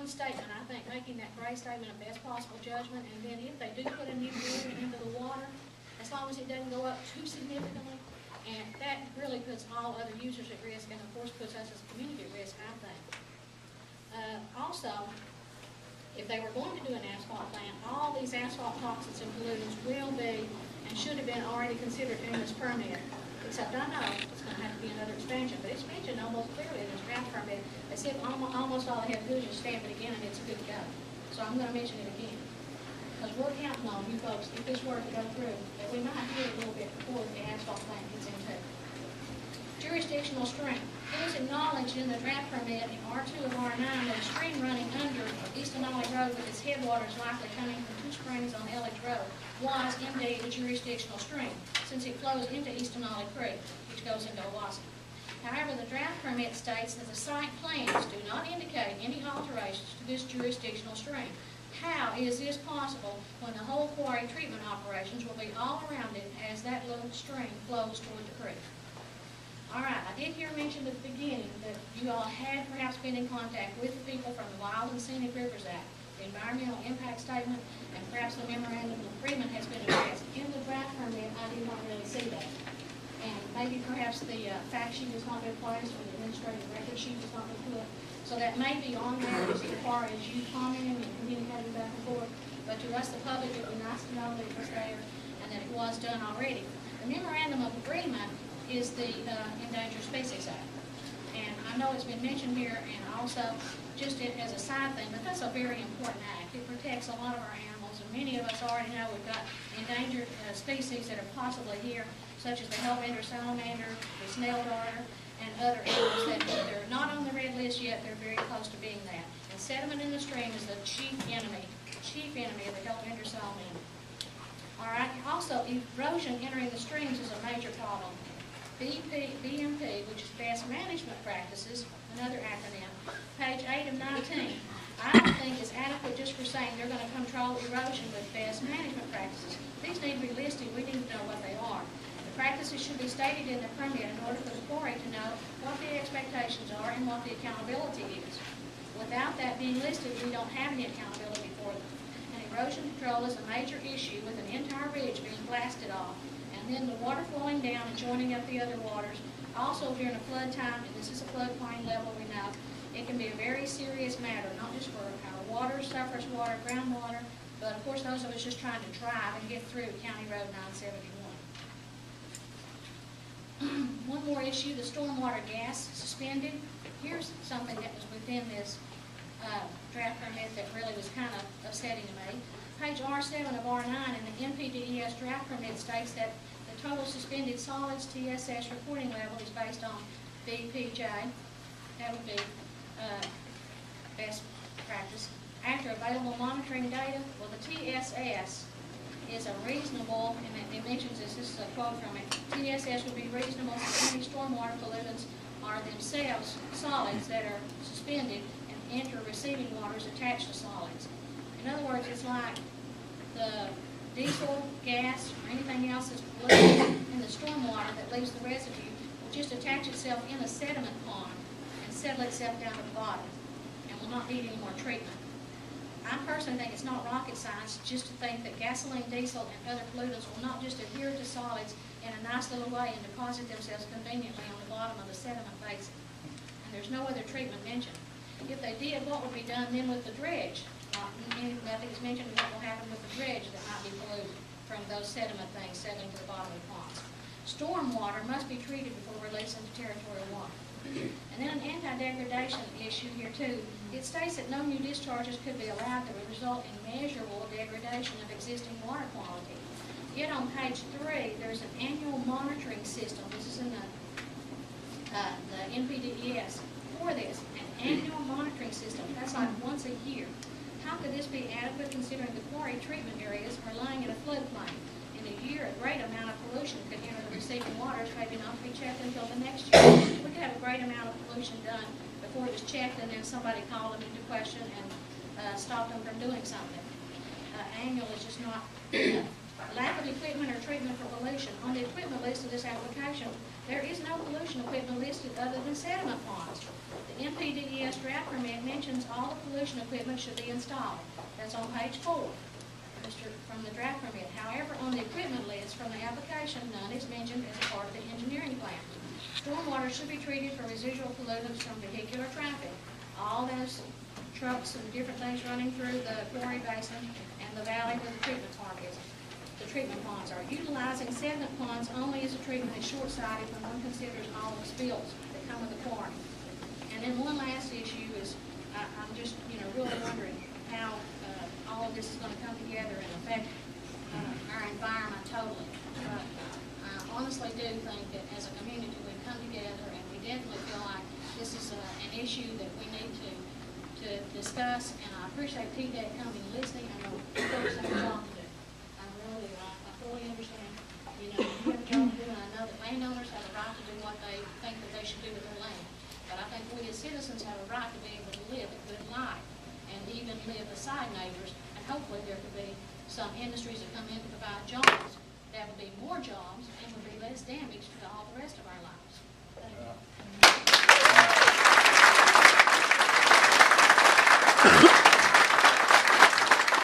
one statement, I think, making that gray statement a best possible judgment, and then if they do put a new building into the water, as long as it doesn't go up too significantly, and that really puts all other users at risk, and of course puts us as a community at risk, I think. Also, if they were going to do an asphalt plant, all these asphalt toxins and pollutants will be and should have been already considered in this permit. Except I know it's going to have to be another expansion, but it's mentioned almost clearly in this draft permit. They said almost all they have to do is just stamp it again and it's good to go. So I'm going to mention it again. Because we're counting on you folks, if this were to go through, that we might hear a little bit before the asphalt plant gets into it. Jurisdictional strength. It is acknowledged in the draft permit in R2 of R9 that a stream running under East Denali Road with its headwaters likely coming from two springs on Elledge Road was indeed a jurisdictional stream, since it flows into East Denali Creek, which goes into Owasso. However, the draft permit states that the site plans do not indicate any alterations to this jurisdictional stream. How is this possible when the whole quarry treatment operations will be all around it as that little stream flows toward the creek? All right, I did hear mentioned at the beginning that you all had perhaps been in contact with the people from the Wild and Scenic Rivers Act, the Environmental Impact Statement, and perhaps the Memorandum of Agreement has been addressed. In the draft permit, I did not really see that. And maybe perhaps the fact sheet has not been placed or the administrative record sheet has not been put. So that may be on there as far as you commenting and communicating back and forth. But to us, the public, it would be nice to know that it was there and that it was done already. The Memorandum of Agreement is the Endangered Species Act. And I know it's been mentioned here and also just as a side thing, but that's a very important act. It protects a lot of our animals, and many of us already know we've got endangered species that are possibly here, such as the hellbender salamander, the snail darter, and other animals that they're not on the red list yet, they're very close to being that. And sediment in the stream is the chief enemy of the hellbender salamander. All right, also erosion entering the streams is a major problem. BMP, which is Best Management Practices, another acronym, page 8 of 19, I don't think is adequate just for saying they're going to control erosion with best management practices. These need to be listed. We need to know what they are. The practices should be stated in the permit in order for the quarry to know what the expectations are and what the accountability is. Without that being listed, we don't have any accountability for them. And erosion control is a major issue with an entire ridge being blasted off. And then the water flowing down and joining up the other waters. Also during a flood time, and this is a floodplain level, we know, it can be a very serious matter, not just for our water, surface water, groundwater, but of course those of us just trying to drive and get through County Road 971. One more issue, the stormwater gas suspended. Here's something that was within this draft permit that really was kind of upsetting to me. Page R7 of R9 in the NPDES draft permit states that the total suspended solids TSS reporting level is based on BPJ. That would be best practice. After available monitoring data, well, the TSS is a reasonable, and it mentions this is a quote from it, TSS would be reasonable since any stormwater pollutants are themselves solids that are suspended and enter receiving waters attached to solids. In other words, it's like the diesel, gas, or anything else that's polluted in the stormwater that leaves the residue will just attach itself in a sediment pond and settle itself down at the bottom and will not need any more treatment. I personally think it's not rocket science just to think that gasoline, diesel, and other pollutants will not just adhere to solids in a nice little way and deposit themselves conveniently on the bottom of the sediment basin. And there's no other treatment mentioned. If they did, what would be done then with the dredge? Nothing is mentioned of what will happen with the dredge that might be polluted from those sediment things settling to the bottom of the ponds. Stormwater must be treated before released into territorial water. And then an anti-degradation issue here too. It states that no new discharges could be allowed that would result in measurable degradation of existing water quality. Yet on page 3, there's an annual monitoring system. This is in the NPDES for this. An annual monitoring system. That's like once a year. How could this be adequate considering the quarry treatment areas are lying in a floodplain? In a year, a great amount of pollution could enter the receiving waters, maybe not be checked until the next year. We could have a great amount of pollution done before it was checked, and then somebody called them into question and stopped them from doing something. Annual is just not enough. Lack of equipment or treatment for pollution. On the equipment list of this application, there is no pollution equipment listed other than sediment ponds. The NPDES draft permit mentions mentions all the pollution equipment should be installed. That's on page 4, from the draft permit. However, on the equipment list from the application, none is mentioned as a part of the engineering plan. Stormwater should be treated for residual pollutants from vehicular traffic. All those trucks and different things running through the quarry basin and the valley where the treatment pond is. The treatment ponds are utilizing sediment ponds only as a treatment is short-sighted when one considers all the spills that come with the quarry. And then one last issue is, I'm just, really wondering how all of this is going to come together and affect our environment totally. But I honestly do think that as a community we've come together and we definitely feel like this is an issue that we need to discuss, and I appreciate TDEC coming and listening. I know folks have a job to do. I really do. I fully understand. You have a job to do, and I know that landowners have a right to do what they think that they should do with their land. But I think we as citizens have a right to be able to live a good life and even live beside neighbors, and hopefully there could be some industries that come in to provide jobs. That would be more jobs and would be less damage to all the rest of our lives. Thank you.